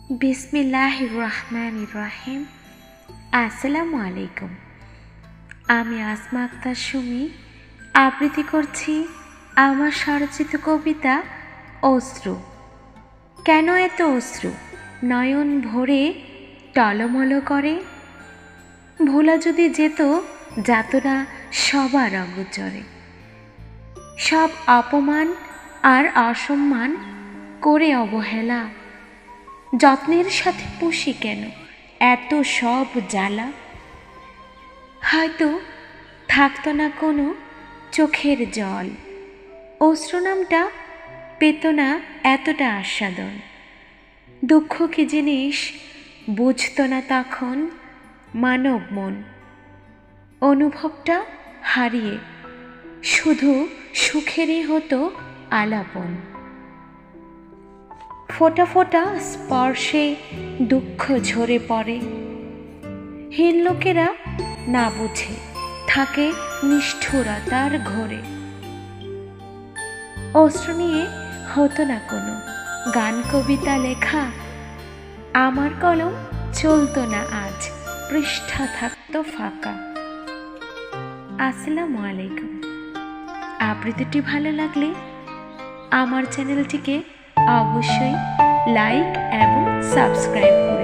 বিসমিল্লাহির রহমানির রহিম। আসসালামু আলাইকুম। আমি আসমা আক্তার সুমি আবৃত্তি করছি আমার স্বরচিত কবিতা অশ্রু। কেন এত অশ্রু নয়ন ভরে টলমল করে? ভোলা যদি যেত যাতনা সবার অগোচরে। সব অপমান আর অসম্মান করে অবহেলা, যত্নের সাথে পুষি কেন এত সব জ্বালা? হয়তো থাকতো না কোনো চোখের জল, অশ্রু নামটা পেত না এতটা আস্বাদন। দুঃখ কি জিনিস বুঝতো না তখন মানব মন। অনুভবটা হারিয়ে শুধু সুখেরই হতো আলাপন। ফোঁটা ফোঁটা স্পর্শে দুঃখ ঝরে পড়ে, হীন লোকেরা না বুঝে থাকে নিষ্ঠুরতার ঘোরে। অশ্রু নিয়ে হতো না কোনো গান কবিতা লেখা, আমার কলম চলতো না আজ, পৃষ্ঠা থাকতো ফাঁকা। আসসালামু আলাইকুম। আবৃত্তিটি ভালো লাগলে আমার চ্যানেলটিকে অবশ্যই লাইক এবং সাবস্ক্রাইব করে